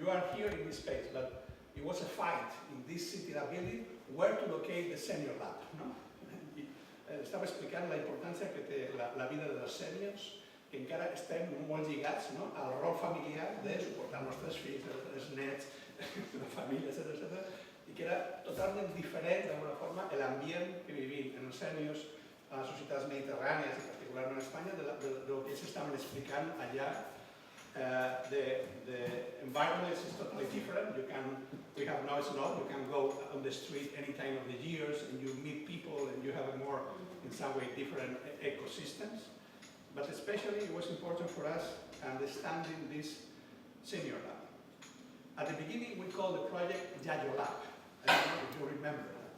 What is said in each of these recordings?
You are here in this space, but it was a fight in this city building where to locate the senior lab. No? Estava explicant la importància que té la vida dels sèniors, que encara estem molt lligats, no?, al rol familiar de suportar els nostres fills, els nets, la família, etc. I que era totalment diferent, d'alguna forma, l'ambient que vivim en els sèniors a les societats mediterrànies, i particularment a Espanya, del que s'estaven explicant allà. The environment is totally different. We have noise law. You can go on the street any time of the years and you meet people and you have a more, in some way, different ecosystems. But especially it was important for us understanding this senior lab. At the beginning we called the project Yayo Lab. I don't know if you remember that.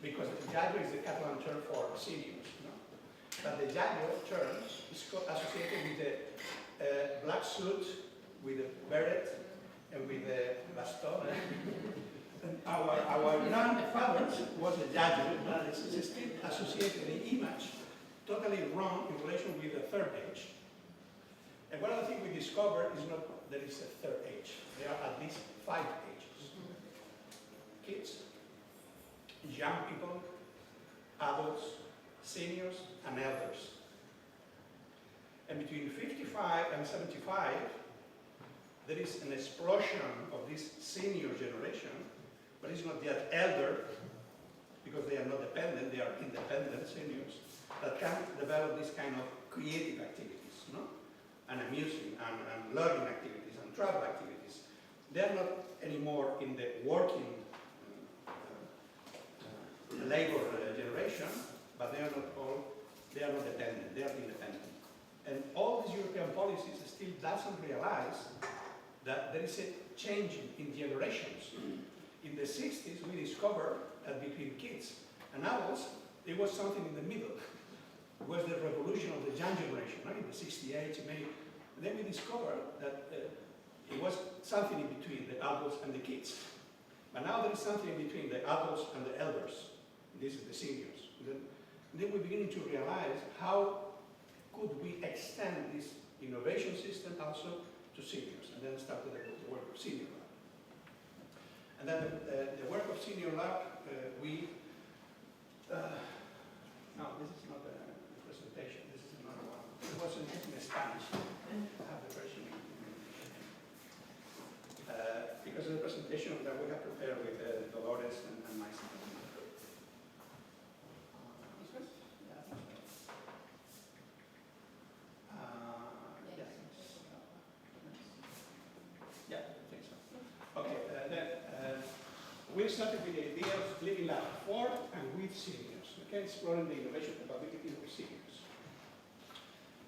Because Yayo is the Catalan term for seniors. No? But the Yayo term is associated with the black suit, with the beret, and with the baston. And our grandfathers was a Yayo, but it's still associated in the image, totally wrong in relation with the third age. And one of the things we discovered is not that it's a third age. There are at least 5 ages. Kids, young people, adults, seniors, and elders. And between 55 and 75, there is an explosion of this senior generation, but it's not yet elder, because they are not dependent, they are independent seniors, that can develop this kind of creative activities, no? And amusing, and learning activities, and travel activities. They are not anymore in the working labor generation, but they are not dependent, they are independent. And all these European policies still doesn't realize that there is a change in generations. In the 60s, we discovered that between kids and adults, there was something in the middle. It was the revolution of the young generation, right? In the 68, maybe. And then we discovered that it was something in between the adults and the kids. But now there is something in between the adults and the elders. This is the seniors. And then we're beginning to realize how could we extend this innovation system also to seniors, and then started the work of Senior Lab. And then the work of Senior Lab, no, this is not a presentation, this is another one. It was in Spanish. I have the version because of the presentation that we have prepared with Dolores and myself. We started with the idea of living lab for and with seniors, okay, exploring the innovation capabilities of seniors.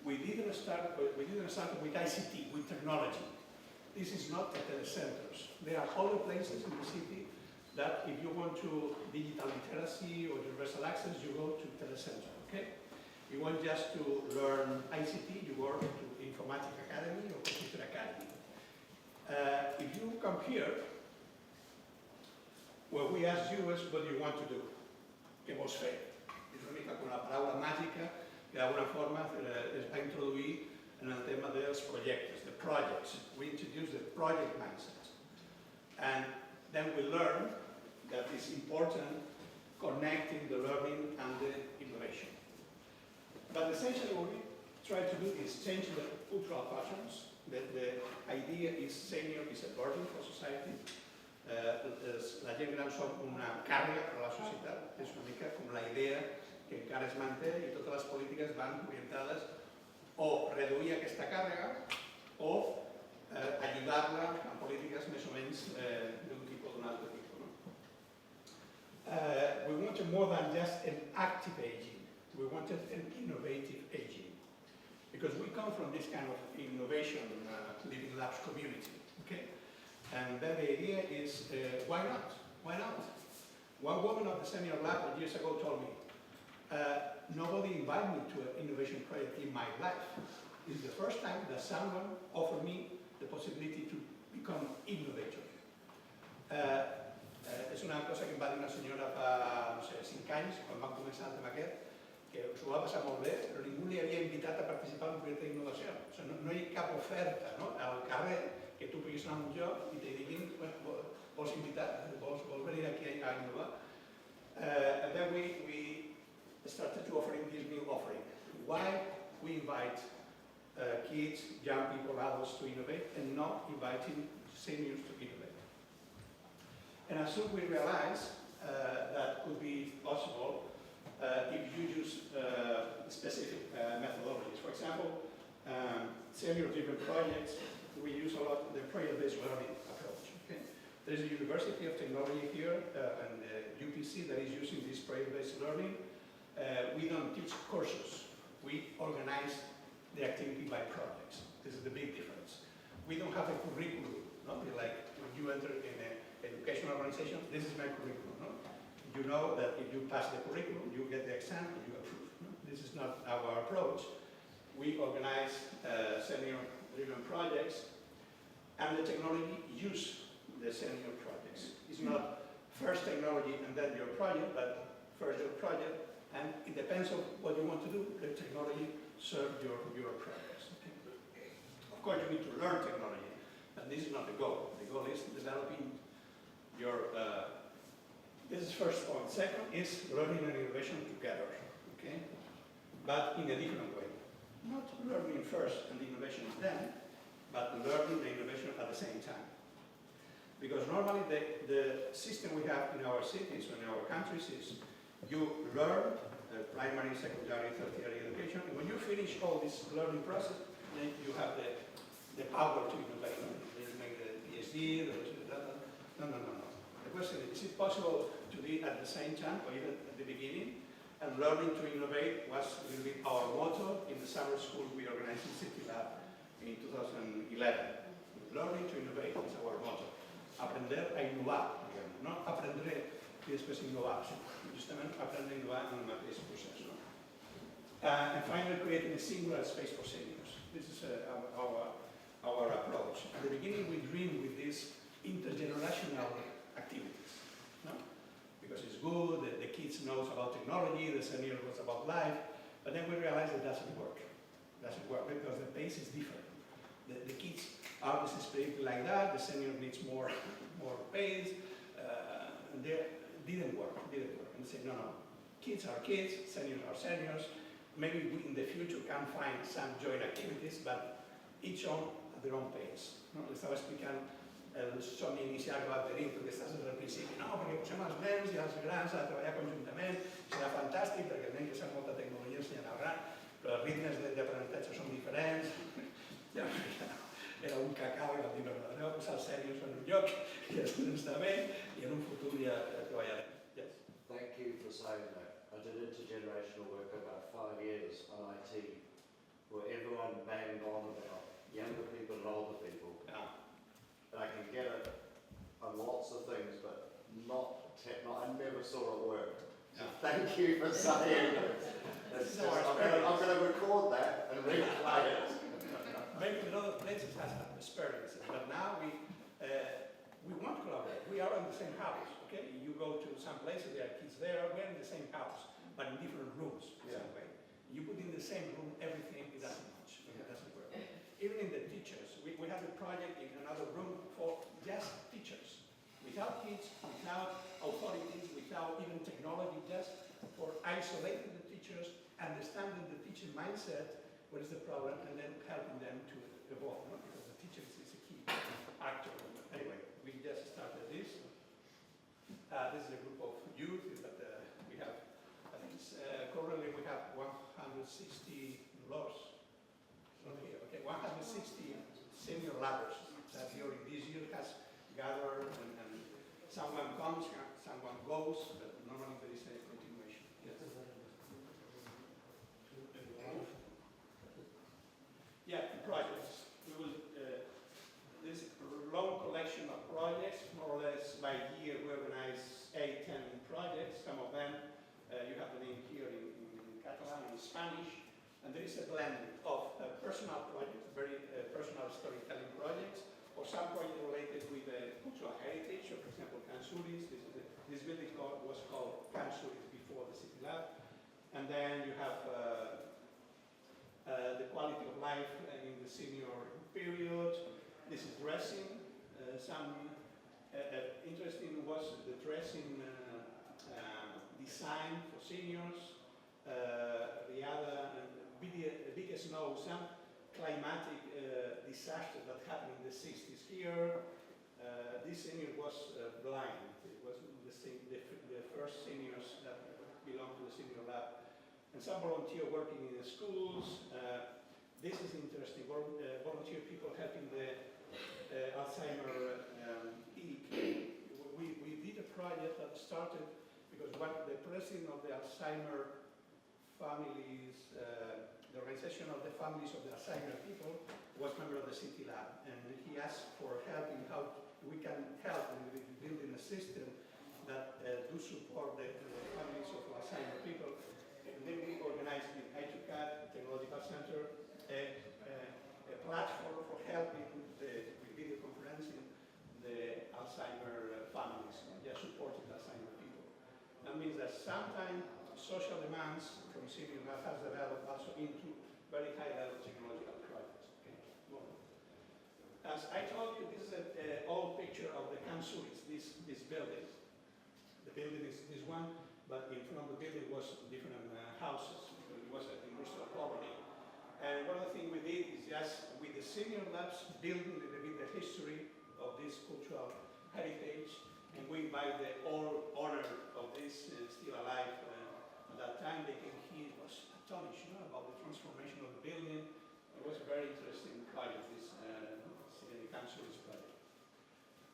We didn't start with ICT, with technology. This is not the telecenters. There are other places in the city that if you want to digital literacy or universal access, you go to telecenter, okay? You want just to learn ICT, you go to Informatic Academy or Computer Academy. If you come here, well, we asked you what do you want to do? Què vols fer? És una mica com la paraula màgica que d'alguna forma es va introduir en el tema dels projectes, the projects. We introduced the project mindset. And then we learned that it's important connecting the learning and the innovation. But essentially what we try to do is change the cultural patterns. The idea is senior is a burden for society. La gent gran som una càrrega per a la societat, és una mica com la idea que encara es manté i totes les polítiques van orientades o reduir aquesta càrrega o ajudar-la amb polítiques més o menys d'un tipus o d'un altre tipus. No? We wanted more than just an active aging, we wanted an innovative aging. Because we come from this kind of innovation living labs community. Okay? And then the idea is, why not? Why not? One woman of the Senior Lab years ago told me, nobody invited me to an innovation project in my life. This is the first time that someone offered me the possibility to become innovator. És una cosa que em va dir una senyora fa, no sé, 5 anys, quan vam començar el tema aquest, que s'ho va passar molt bé, però ningú li havia invitat a participar en un projecte d'innovació. O sigui, no hi ha cap oferta, no, al carrer que tu puguis anar a un lloc i te diguin, bueno, vols invitar, vols venir aquí a innovar. And then we started to offering this new offering. Why we invite kids, young people, adults to innovate and not inviting seniors to innovate. And as soon we realized that could be possible if you use specific methodologies. For example, senior-driven projects, we use a lot the project-based learning approach. Okay? There's a University of Technology here and UPC that is using this project-based learning. We don't teach courses. We organize the activity by projects. This is the big difference. We don't have a curriculum. No? Like when you enter in an educational organization, this is my curriculum. No? You know that if you pass the curriculum, you get the exam and you approve. No? This is not our approach. We organize senior-driven projects, and the technology use the senior projects. It's not first technology and then your project, but first your project, and it depends on what you want to do. The technology serves your projects. Okay? Of course, you need to learn technology, and this is not the goal. The goal is developing your. This is first point. Second is learning and innovation together. Okay, but in a different way. Not learning first and the innovation is then, but learning the innovation at the same time. Because normally the system we have in our cities or in our countries is you learn primary, secondary, tertiary education, and when you finish all this learning process, then you have the power to innovate. You make the PhD, no. The question is it possible to do it at the same time or even at the beginning? And learning to innovate was a little bit our motto in the summer school we organized in City Lab in 2011. Learning to innovate is our motto. Aprender a innovar, digamos, no aprendere y después innovar, justamente aprender a innovar en un mateix procés. No? And finally, creating a singular space for seniors. This is our approach. At the beginning, we dreamed with these intergenerational activities, no? Because it's good, the kids knows about technology, the senior knows about life, but then we realized it doesn't work. It doesn't work because the pace is different. The kids are displayed like that, the senior needs more pace, and they didn't work. And they said, no, kids are kids, seniors are seniors. Maybe we in the future can find some joint activities, but each on at their own pace. No? Le estava explicant el somni inicial que va tenir, perquè estàs des del principi, no, perquè posem els nens i els grans a treballar conjuntament, serà fantàstic perquè el nen que sap molta tecnologia ensenyarà al gran, però els ritmes d'aprenentatge són diferents. Ja, era un cacau i vam dir, no, anem a posar els sèniors en un lloc i els nens també, i en un futur ja treballarem. Yes. Thank you for saying that. I did intergenerational work about 5 years on IT, where everyone banged on about younger people and older people. Yeah. And I can get it on lots of things, but I never saw it work. So thank you for saying it. I'm going to record that and replay it. Maybe in other places has experiences, but now we want to collaborate. We are in the same house, okay? You go to some places, there are kids there, we're in the same house, but in different rooms, Yeah. way. You put in the same room everything, it doesn't match, it doesn't work. Even in the teachers, we have a project in another room for just teachers, without kids, without authorities, without even technology, just for isolating the teachers, understanding the teacher mindset, what is the problem, and then helping them to evolve, no? Because the teacher is a key actor. Anyway, we just started this. This is a group of youth, but we have, I think currently we have 160 laws. Okay, 160 senior ladders that during this year has gathered, and someone comes, someone goes, but normally there is a continuation. Yes. Yeah, projects. We will, this long collection of projects, more or less by year we organize 8, 10 projects. Some of them, you have the name here in Catalan and Spanish. And there is a blend of personal projects, very personal storytelling projects, or some projects related with cultural heritage, or for example, Can Suris. This building was called Can Suris before the City Lab. And then you have the quality of life in the senior period. This is dressing. Some interesting was the dressing design for seniors. The other biggest know some climatic disaster that happened in the 60s here. This senior was blind. It was the first seniors that belonged to the senior lab. And some volunteer working in the schools. This is interesting, volunteer people helping the Alzheimer peak. We did a project that started because what the president of the Alzheimer families, the organization of the families of the Alzheimer people was member of the City Lab, and he asked for help in how we can help in building a system that do support the families of Alzheimer people. And then we organized with I2CAD Technological Center a platform for helping with video conferencing the Alzheimer families, just supporting Alzheimer people. That means that sometimes social demands from City Lab has developed also into very high-level technological projects. Okay. Well, as I told you, this is an old picture of the Camp Suites, this building. The building is this one, but in front of the building was different houses. It was an industrial colony. And one of the things we did is just with the senior labs building a little bit the history of this cultural heritage, and we invite the old owner of this still alive. At that time, he was astonished about the transformation of the building. It was a very interesting project, this Camp Suites project.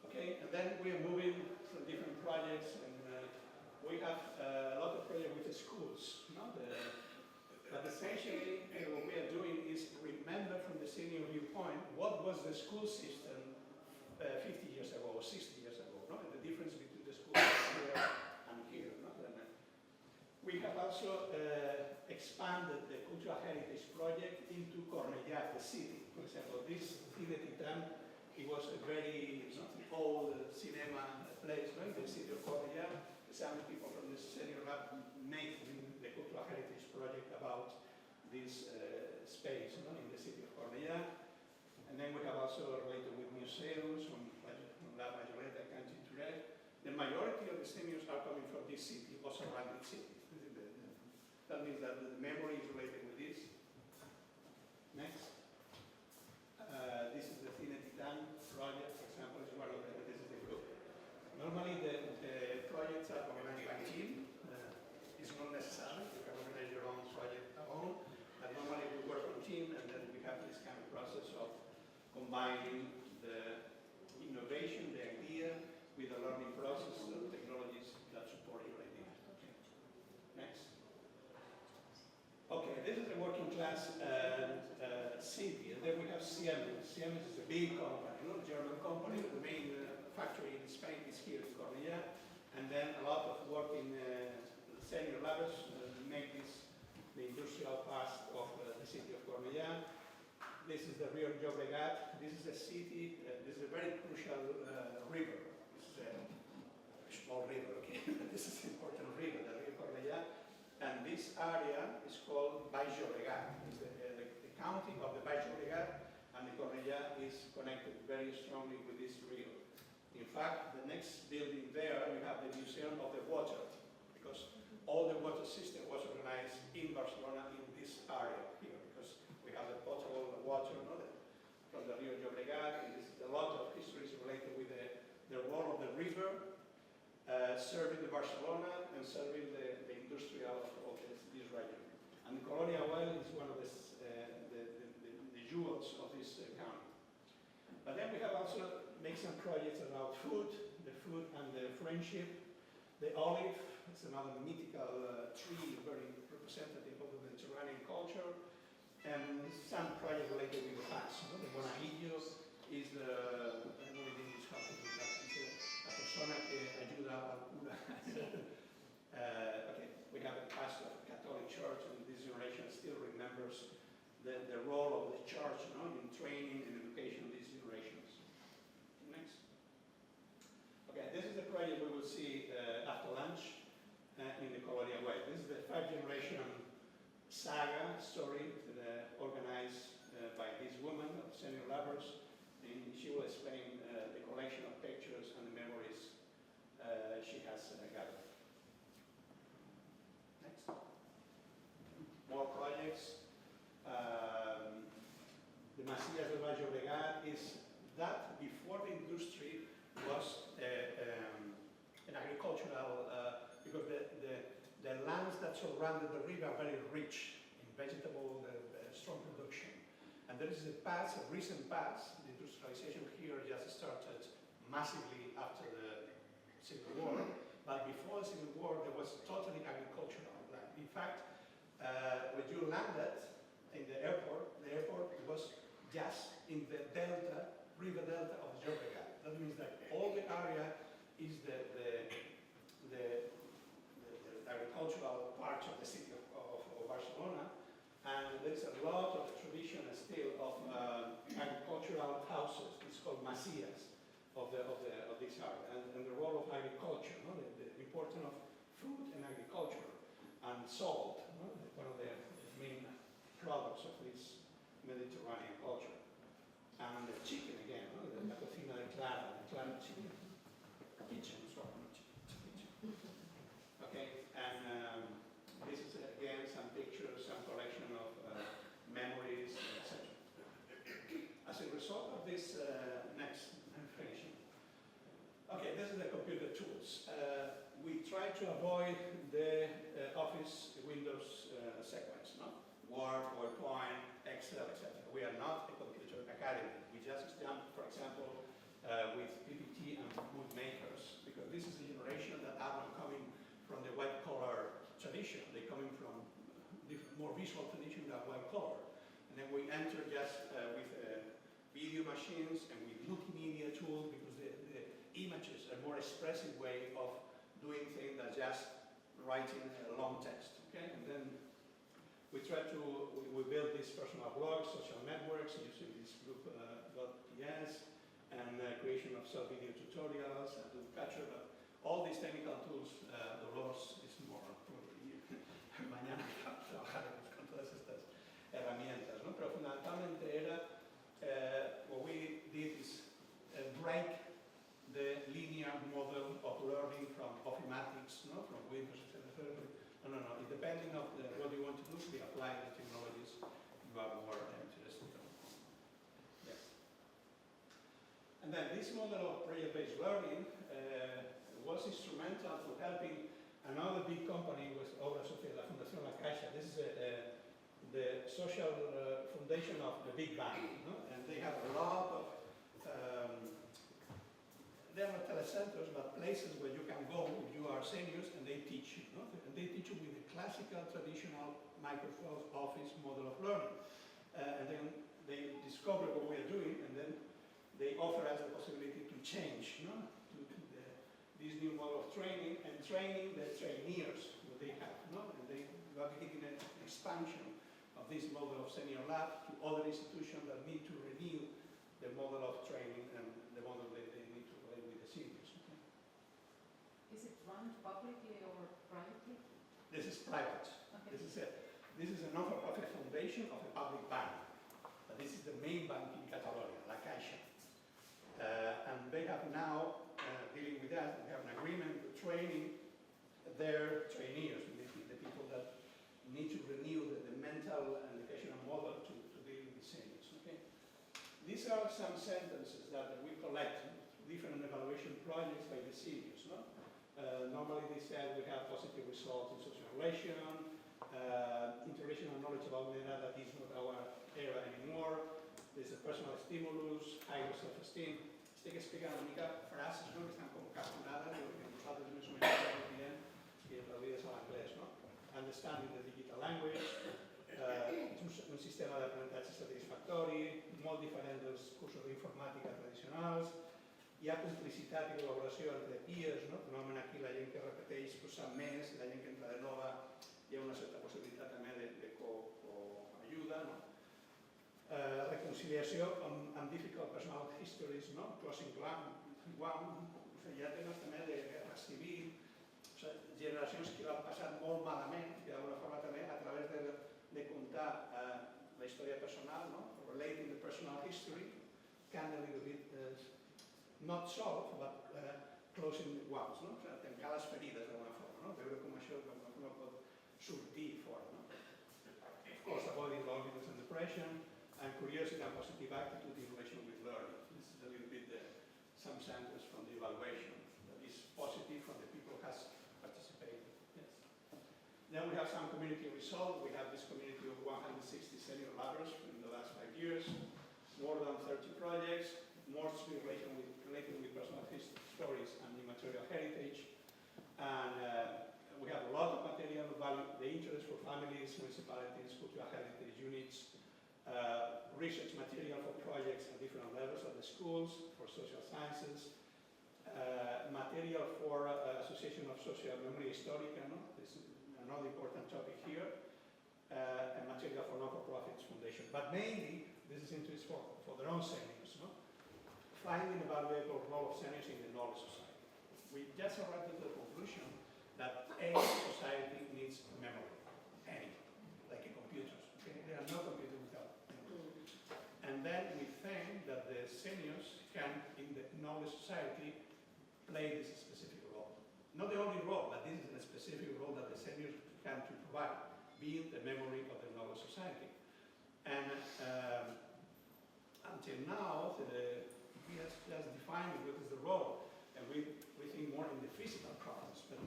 Okay, and then we are moving from different projects, and we have a lot of projects with the schools. But essentially, what we are doing is remember from the senior viewpoint what was the school system 50 years ago or 60 years ago, and the difference between the school here and here. We have also expanded the Cultural Heritage Project into Cornellà, the city. For example, this Cine Titan, it was a very old cinema place in the city of Cornellà. Some people from the senior lab made the Cultural Heritage Project about this space in the city of Cornellà. And then we have also related with museums from La Majoreta, Canchi Touré. The majority of the seniors are coming from this city or surrounding cities. That means that the memory is related with this. Next. This is the Cine Titan project, for example, is one of this is the group. Normally the projects are organized by team. It's not necessary, you can organize your own project alone, but normally we work on team, and then we have this kind of process of combining the innovation, the idea, with the learning process, the technologies that support your idea. Okay. Next. Okay, this is a working class city, and then we have Siemens. Siemens is a big company, a German company. The main factory in Spain is here in Cornellà, and then a lot of work in senior labs make this the industrial past of the city of Cornellà. This is the Rio Llobregat. This is a city, this is a very crucial river. This is a small river, okay? This is an important river, the Rio Cornellà. And this area is called Baix Llobregat. It's the county of the Baix Llobregat, and the Cornellà is connected very strongly with this rio. In fact, the next building there, you have the Museum of the Water, because all the water system was organized in Barcelona in this area here, because we have the potable water from the Rio Llobregat, and there's a lot of histories related with the role of the river serving the Barcelona and serving the industrial of this region. And the Colonial Well is one of the jewels of this county. But then we have also made some projects about food, the food and the friendship. The olive is another mythical tree, very representative of the Mediterranean culture. And some projects related with the past. The monaguillo is the, I don't know in English how to do that, la persona que ayuda al cura. Okay, we have a pastor of the Catholic Church, and this generation still remembers the role of the church in training and education of these generations. Next. Okay, this is the project we will see after lunch. in the colonial way. This is the 5th-generation saga story organized by this woman of senior lovers, and she will explain the collection of pictures and the memories she has gathered. Next. More projects. The Macias del Baix Llobregat is that before the industry was an agricultural, because the lands that surrounded the river are very rich in vegetable, strong production. And there is a recent past, the industrialization here just started massively after the Civil War, but before the Civil War there was totally agricultural land. In fact, when you landed in the airport was just in the delta, river delta of the Llobregat. That means that all the area is the agricultural part of the city of Barcelona, and there's a lot of tradition still of agricultural houses. It's called macias of this area, and the role of agriculture, no? the importance of food and agriculture, and salt, no? One of the main products of this Mediterranean culture. And the chicken again, no? La cocina de Clara, the Clara chicken. Kitchen, sorry, not chicken. Okay, and this is again some pictures, some collection of memories, etc. As a result of this, next, I'm finishing. Okay, this is the computer tools. We try to avoid the Office Windows sequence, no? Word, PowerPoint, Excel, etc. We are not a computer academy. We just jump, for example, with PPT and mood makers, because this is a generation that are not coming from the white-collar tradition. They're coming from more visual tradition than white-collar. And then we enter just with video machines and with multimedia tools, because the images are a more expressive way of doing things than just writing a long text. Okay, and then we try to build these personal blogs, social networks using this group.ps, and creation of self-video tutorials and to capture all these technical tools. Dolores is more probably mañana trabajaremos con todas estas herramientas, ¿no? Pero fundamentalmente era what we did is break the linear model of learning from Ofimatics, no? From Windows, etc. No. Depending on what you want to do, we apply the technologies you are more interested in. Yes. And then this model of project-based learning was instrumental for helping another big company with Obra Social, La Fundación La Caixa. This is the social foundation of the Big Bang, no? And they have a lot of they are not telecenters, but places where you can go if you are seniors, and they teach you. No? And they teach you with the classical, traditional Microsoft Office model of learning. And then they discover what we are doing, and then they offer us the possibility to change, no? to this new model of training, and training the trainees that they have. No? And they are beginning an expansion of this model of senior lab to other institutions that need to renew the model of training and the model they need to play with the seniors. Okay? Is it run publicly or privately? This is private. Okay. This is a non-profit foundation of a public bank. But this is the main bank in Catalonia, La Caixa. And they have now, dealing with that, we have an agreement with training their trainees, the people that need to renew the mental and educational model to deal with seniors. Okay? These are some sentences that we collect different evaluation projects by the seniors. No? Normally they said we have positive results in social relation, interrelational knowledge about data that is not our era anymore. There's a personal stimulus, higher self-esteem. Que explicar una mica frases, ¿no? Que están como capturadas, lo que nosaltres més o menys estamos dient i traduïdes a l'anglès, no? Understanding the digital language, un sistema d'aprenentatge satisfactori, molt diferent dels cursos d'informàtica tradicionals, hi ha complicitat i col·laboració entre peers, no? Normalment aquí la gent que repeteix pues, sap més, la gent que entra de nova hi ha una certa possibilitat també de coajuda, no? Reconciliació amb difficult personal histories, no? Crossing ground, ja temes també de guerra civil, o sigui, generacions que can a little bit, not solve, but closing wounds, no? Tancar les ferides d'alguna forma, no? Veure com això no pot sortir fora, no? Of course, avoiding loneliness and depression, and curiosity and positive attitude in relation with learning. This is a little bit some sentence from the evaluation that is positive from the people who has participated. Yes. Then we have some community results. We have this community of 160 senior ladders in the last 5 years, more than 30 projects, mostly related with personal stories and immaterial heritage. And we have a lot of material value, the interest for families, municipalities, cultural heritage units, research material for projects at different levels at the schools, for social sciences, material for Association of Social Memory Historica, no? This is another important topic here, and material for non-for-profits foundation. But mainly, this is interest for their own seniors, no? Finding a valuable role of seniors in the knowledge society. We just arrived at the conclusion that any society needs memory, any, like in computers. Okay? There are no computers without memory. And then we think that the seniors can, in the knowledge society, play this specific role. Not the only role, but this is a specific role that the seniors can to provide, being the memory of the knowledge society. And until now, we have just defined what is the role, and we think more in the physical problems. But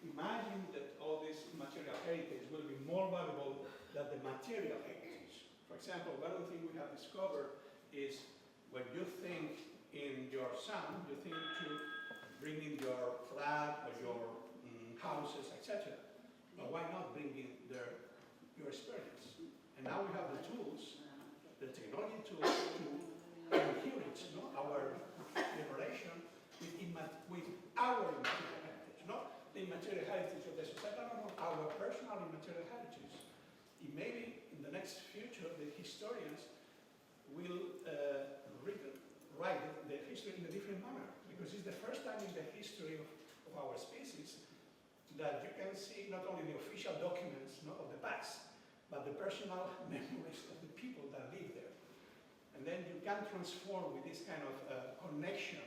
imagine that all this material heritage will be more valuable than the material heritage. For example, one of the things we have discovered is when you think in your son, you think to bring in your flat or your houses, etc. But why not bring in your experience? And now we have the tools, the technology tools to inherit, no, our liberation with our immaterial heritage, not the immaterial heritage of the society, no, our personal immaterial heritage. It may be in the next future the historians will write the history in a different manner, because it's the first time in the history of our species that you can see not only the official documents, no, of the past, but the personal memories of the people that live there. And then you can transform with this kind of connection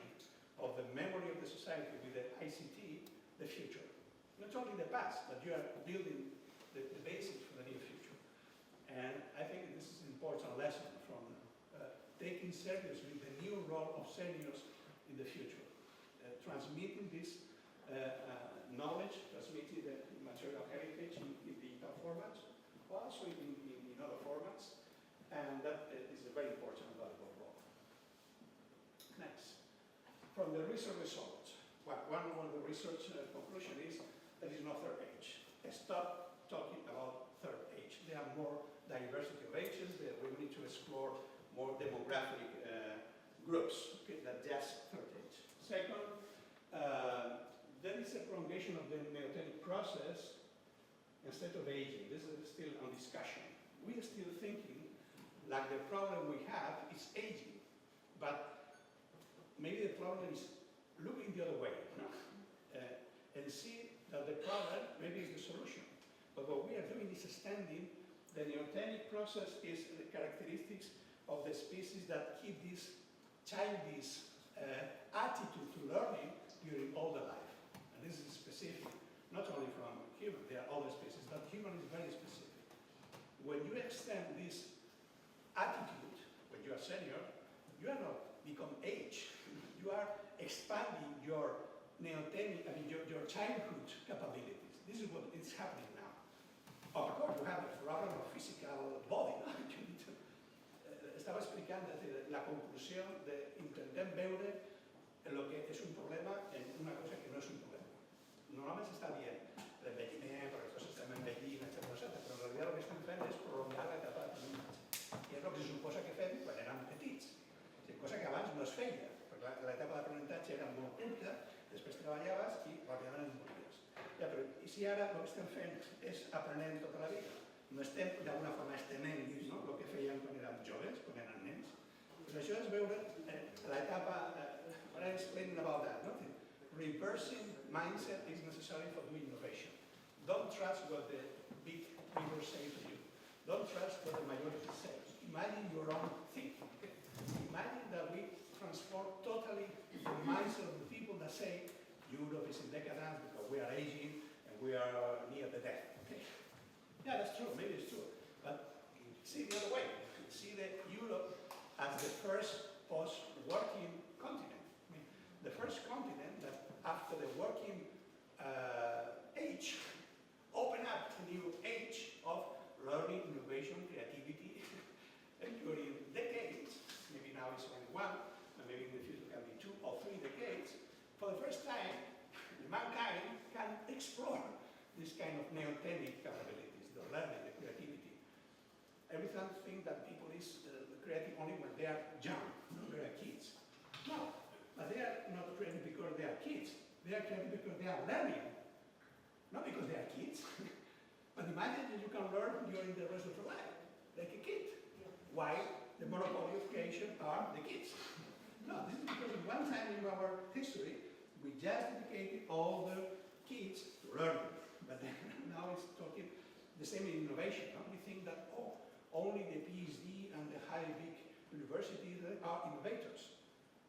of the memory of the society with the ICT, the future. Not only the past, but you are building the basis for the near future. And I think this is an important lesson from taking seriously the new role of seniors in the future. Transmitting this knowledge, transmitting the material heritage in digital formats, also in other formats, and that is a very important and valuable role. Next, from the research results, one of the research conclusion is that there is no third age. Stop talking about third age. There are more diversity of ages. We need to explore more demographic groups, okay, than just third age. Second, there is a prolongation of the neotenic process instead of aging. This is still on discussion. We are still thinking like the problem we have is aging, but maybe the problem is looking the other way, no? And see that the problem maybe is the solution. But what we are doing is extending the neotenic process is the characteristics of the species that keep this childish attitude to learning during all the life. And this is specific, not only from human, there are other species, but human is very specific. When you extend this attitude, when you are senior, you are not become age. You are expanding your neotenic, your childhood capabilities. This is what is happening now. Of course, you have a problem of physical body. No? Estaba explicando la conclusión de intentar veure lo que es un problema en una cosa que no es un problema. Normalment s'està dient l'envelliment, perquè tots estem envellint, etc. Però en realitat el que estem fent és prolongar l'etapa d'aprenentatge. I és el que se suposa que fem quan érem petits. Cosa que abans no es feia, perquè l'etapa d'aprenentatge era molt curta, després treballaves i ràpidament et mories. Ja, però i si ara el que estem fent és aprenent tota la vida? No estem d'alguna forma estenent, no? El que fèiem quan érem joves, quan érem nens. Pues això és veure l'etapa, what I'm explaining about that, no? Reversing mindset is necessary for doing innovation. Don't trust what the big people say to you. Don't trust what the majority says. Imagine your own thinking. Okay? imagine that we transform totally the mindset of the people that say Europe is in decadence because we are aging and we are near the death. Okay? Yeah, that's true, maybe it's true. But see the other way. See that Europe as the first post-working continent. I mean, the first continent that after the working age opened up a new age of learning, innovation, creativity, and during decades, maybe now it's only one, but maybe in the future can be 2 or 3 decades, for the first time, mankind can explore this kind of neotenic capabilities, the learning, the creativity. Everyone thinks that people is creative only when they are young, when they are kids. No, but they are not creative because they are kids. They are creative because they are learning, not because they are kids. But imagine that you can learn during the rest of your life, like a kid. Why the monopoly of creation are the kids? No, this is because at one time in our history, we just dedicated all the kids to learning. But then, now it's talking the same in innovation. No? We think that, oh, only the PhD and the high big universities are innovators.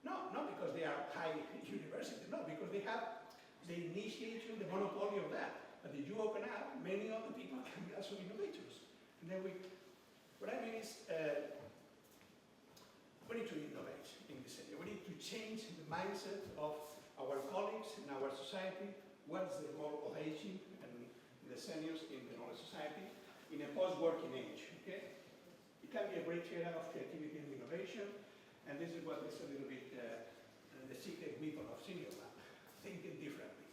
No, not because they are high university, no, because they initiate the monopoly of that. But if you open up, many other people can be also innovators. And then what I mean is, we need to innovate in this area. We need to change the mindset of our colleagues in our society. What is the role of aging and the seniors in the knowledge society in a post-working age, okay? It can be a great area of creativity and innovation, and this is what is a little bit the secret weapon of Senior Lab. Thinking differently.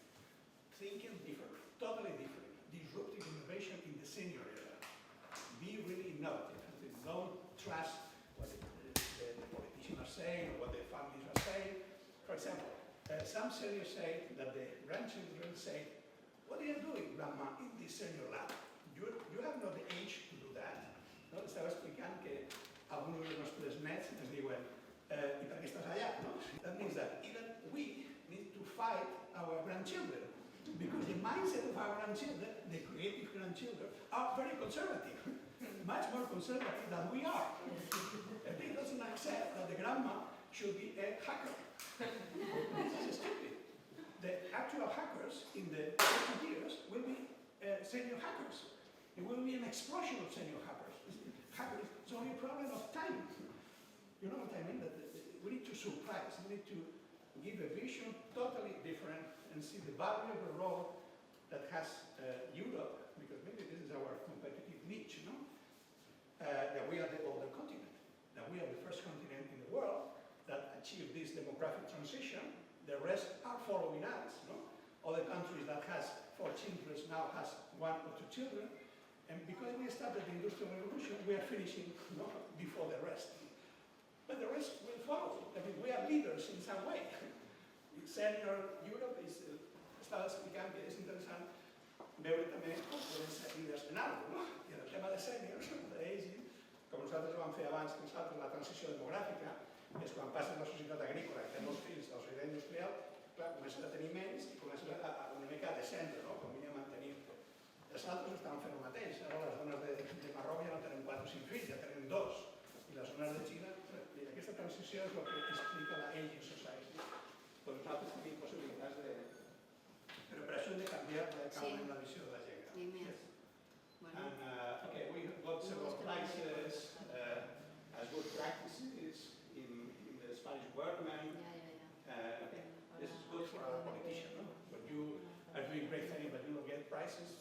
Thinking differently, totally different. Disruptive innovation in the senior era. Be really innovative. Don't trust what the politicians are saying or what the families are saying. For example, some seniors say that the grandchildren say, what are you doing, Grandma, in this senior lab? You have not the age to do that. ¿No? Estaba explicando que algunos de nuestros nets nos diuen, ¿y para qué estás allá? ¿No? That means that even we need to fight our grandchildren because the mindset of our grandchildren, the creative grandchildren, are very conservative, much more conservative than we are. And they doesn't accept that the grandma should be a hacker. This is stupid. The actual hackers in the 50 years will be senior hackers. There will be an explosion of senior hackers. Hackers, it's only a problem of time. You know what I mean? That we need to surprise. We need to give a vision totally different and see the value of the role that has Europe, because maybe this is our competitive niche, you know? That we are the older continent, that we are the first continent in the world that achieved this demographic transition. The rest are following us, no? Other countries that has 4 children now has 1 or 2 children, and because we started the Industrial Revolution, we are finishing before the rest. But the rest will follow. I mean, we are leaders in some way. Senior Europe estaba explicando que es interesante veure també com podem ser líders en algo, no? I en el tema de seniors, d'aging, com nosaltres ho vam fer abans que nosaltres, la transició demogràfica, és quan passes la societat agrícola, que té molts fills de la societat industrial, clar, comences a tenir menys i comences a una mica a descendre, no? Com a mantenir. Els altres estan fent el mateix. Ara les dones de Marroc ja no tenen 4 o 5 fills, ja tenen 2. I les dones de Xina, i aquesta transició és el que explica la Aging Society. Doncs nosaltres tenim possibilitats de... Però per això hem de canviar la visió de la gent. Yes. And okay, we got several prizes as good practices in the Spanish government. Okay, this is good for our politicians, no? When you are doing great things but you don't get prizes,